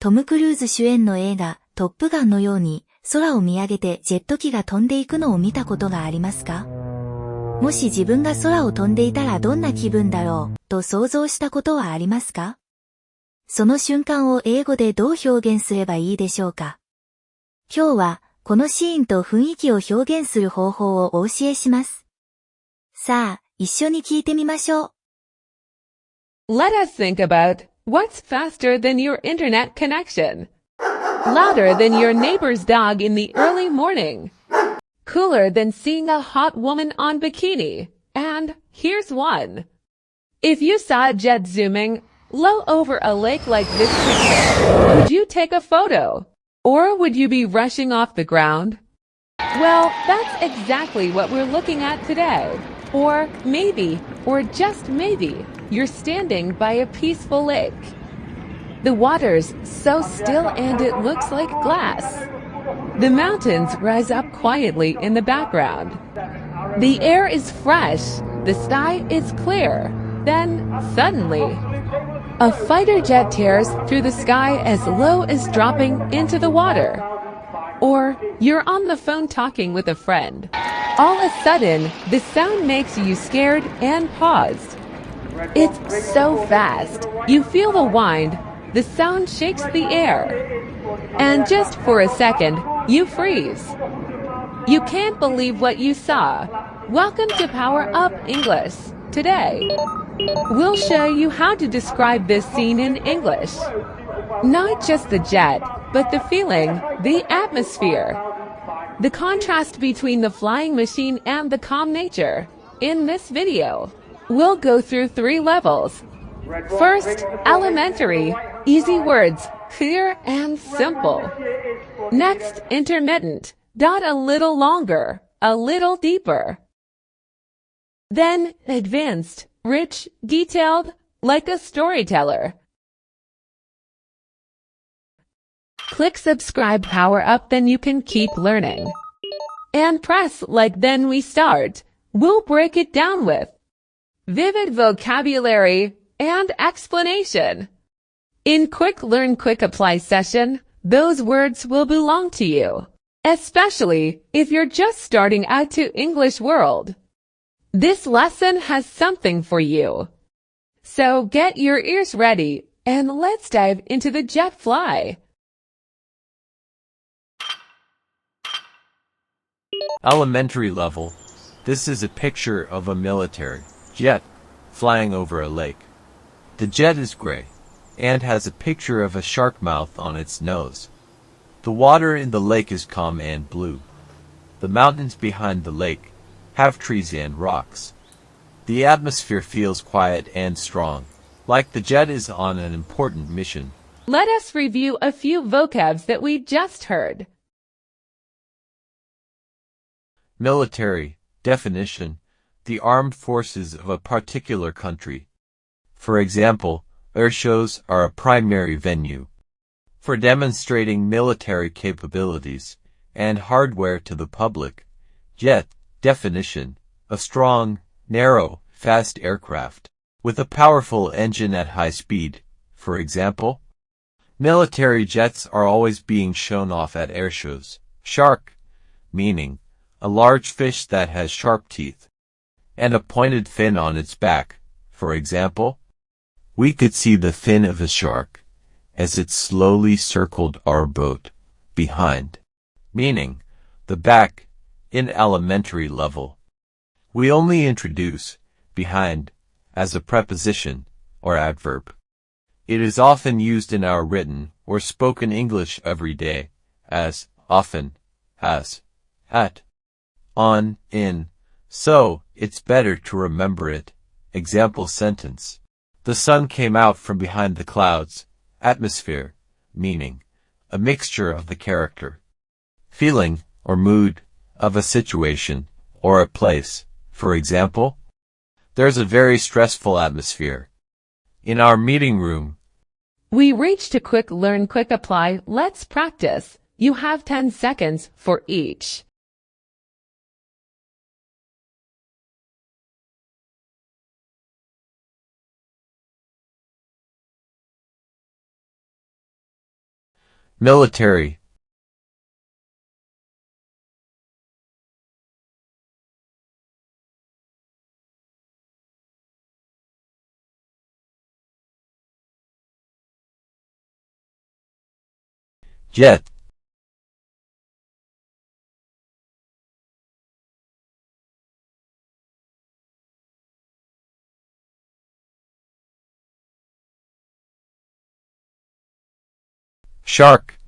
トム・クルーズ主演の映画、トップガンのように、空を見上げてジェット機が飛んでいくのを見たことがありますか？もし自分が空を飛んでいたらどんな気分だろう、と想像したことはありますか？その瞬間を英語でどう表現すればいいでしょうか？今日は、このシーンと雰囲気を表現する方法をお教えします。さあ、一緒に聞いてみましょう。Let us think about what's faster than your internet connection, louder than your neighbor's dog in the early morning, cooler than seeing a hot woman on bikini, and here's one. If you saw a jet zooming low over a lake like this picture, would you take a photo? Or would you be rushing off the ground? Well, that's exactly what we're looking at today. Or maybe, or just maybe, you're standing by a peaceful lake. The water's so still and it looks like glass. The mountains rise up quietly in the background. The air is fresh, the sky is clear. Then, suddenly, a fighter jet tears through the sky as low as dropping into the water. Or you're on the phone talking with a friend. All of a sudden, the sound makes you scared and paused. It's so fast. You feel the wind. The sound shakes the air. And just for a second, you freeze. You can't believe what you saw. Welcome to Power Up English. Today, we'll show you how to describe this scene in English. Not just the jet, but the feeling, the atmosphere. The contrast between the flying machine and the calm nature. In this video, we'll go through 3 levels. First, elementary, easy words, clear and simple. Next, intermittent, a little longer, a little deeper. Then, advanced, rich, detailed, like a storyteller. Click subscribe power up, then you can keep learning. And press like, then we start. We'll break it down with vivid vocabulary and explanation. In Quick Learn Quick Apply session, those words will belong to you, especially if you're just starting out to English world. This lesson has something for you. So get your ears ready and let's dive into the jet fly. Elementary level. This is a picture of a military jet flying over a lake. The jet is gray and has a picture of a shark mouth on its nose. The water in the lake is calm and blue. The mountains behind the lake have trees and rocks. The atmosphere feels quiet and strong, like the jet is on an important mission. Let us review a few vocabs that we just heard. Military. Definition: the armed forces of a particular country. For example, air shows are a primary venue for demonstrating military capabilities and hardware to the public. Jet. Definition: a strong, narrow, fast aircraft with a powerful engine at high speed. For example, military jets are always being shown off at air shows. Shark, meaning a large fish that has sharp teeth and a pointed fin on its back. For example, we could see the fin of a shark as it slowly circled our boat behind, meaning the back. In elementary level, we only introduce behind as a preposition or adverb. It is often used in our written or spoken English every day as often, as, at, on, in, so it's better to remember it. Example sentence: the sun came out from behind the clouds. Atmosphere, meaning a mixture of the character, feeling, or mood of a situation or a place. For example, there's a very stressful atmosphere in our meeting room. We reached a Quick Learn Quick Apply. Let's practice. You have 10 seconds for each. military, jet, shark,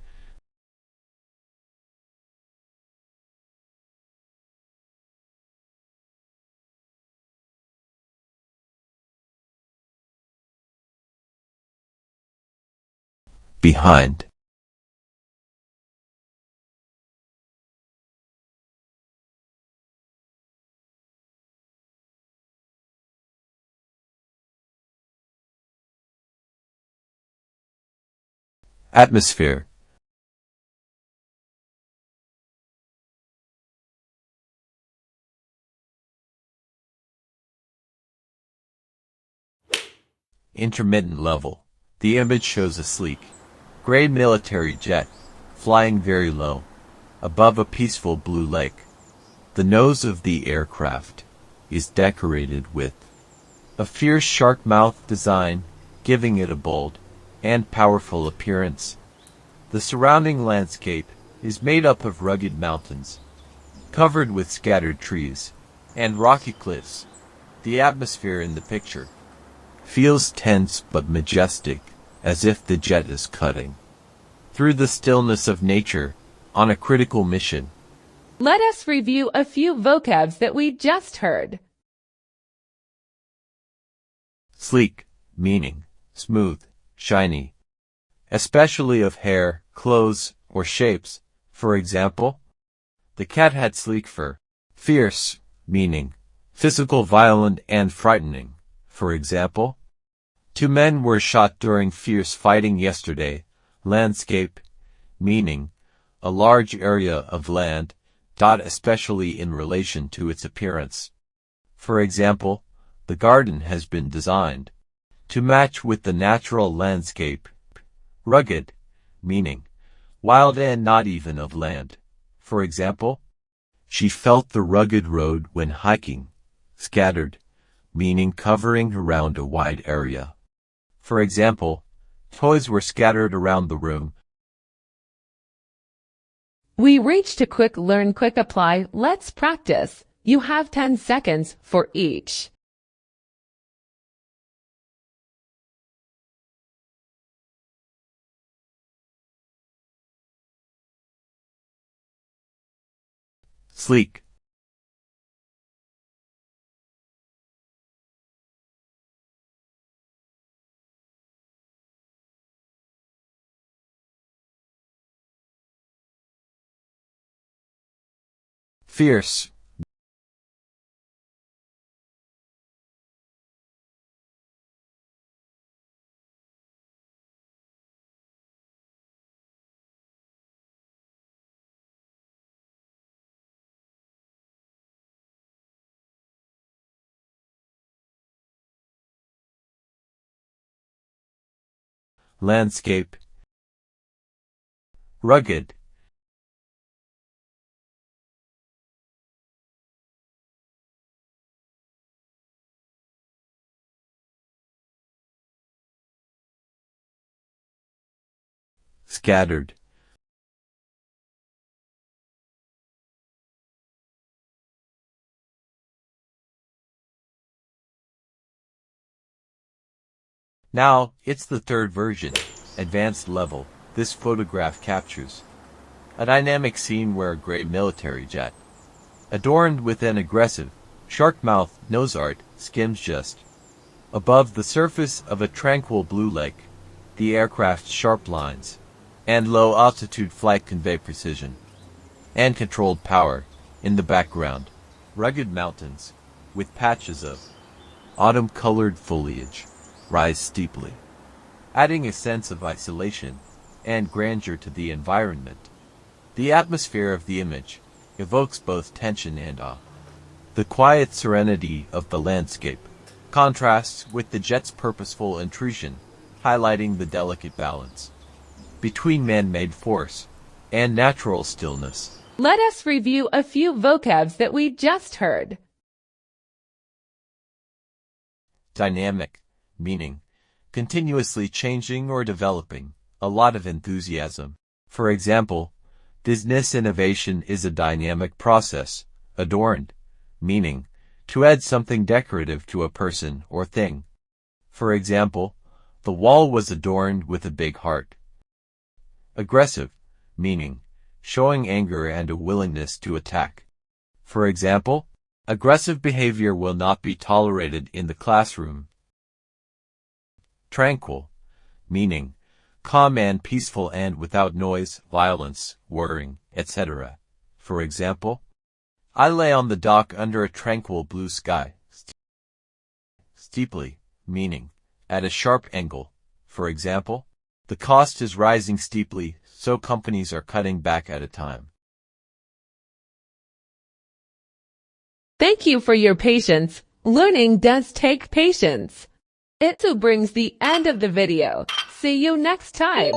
behind, atmosphere, intermittent level. The image shows a sleek, gray military jet, flying very low, above a peaceful blue lake. The nose of the aircraft is decorated with a fierce shark mouth design, giving it a bold and powerful appearance. The surrounding landscape is made up of rugged mountains, covered with scattered trees and rocky cliffs. The atmosphere in the picture feels tense but majestic, as if the jet is cutting through the stillness of nature on a critical mission. Let us review a few vocabs that we just heard. Sleek, meaning smooth, shiny, especially of hair, clothes, or shapes. For example, the cat had sleek fur. Fierce, meaning physical, violent, and frightening. For example, 2 men were shot during fierce fighting yesterday. Landscape, meaning a large area of land, especially in relation to its appearance. For example, the garden has been designed to match with the natural landscape. Rugged, meaning wild and not even of land. For example, she felt the rugged road when hiking. Scattered, meaning covering around a wide area. For example, toys were scattered around the room. We reached a quick learn, quick apply. Let's practice. You have 10 seconds for each. Sleek, fierce, landscape, rugged, scattered, Now, it's the third version, advanced level. This photograph captures a dynamic scene where a gray military jet, adorned with an aggressive, shark-mouthed nose art, skims just above the surface of a tranquil blue lake. The aircraft's sharp lines and low-altitude flight convey precision and controlled power. In the background, rugged mountains with patches of autumn-colored foliage rise steeply, adding a sense of isolation and grandeur to the environment. The atmosphere of the image evokes both tension and awe. The quiet serenity of the landscape contrasts with the jet's purposeful intrusion, highlighting the delicate balance between man-made force and natural stillness. Let us review a few vocabs that we just heard. Dynamic, meaning continuously changing or developing, a lot of enthusiasm. For example, business innovation is a dynamic process. Adorned, meaning to add something decorative to a person or thing. For example, the wall was adorned with a big heart. Aggressive, meaning showing anger and a willingness to attack. For example, aggressive behavior will not be tolerated in the classroom. Tranquil, meaning calm and peaceful and without noise, violence, worrying, etc. For example, I lay on the dock under a tranquil blue sky. Steeply, meaning at a sharp angle. For example, the cost is rising steeply, so companies are cutting back at a time. Thank you for your patience. Learning does take patience. It too brings the end of the video. See you next time.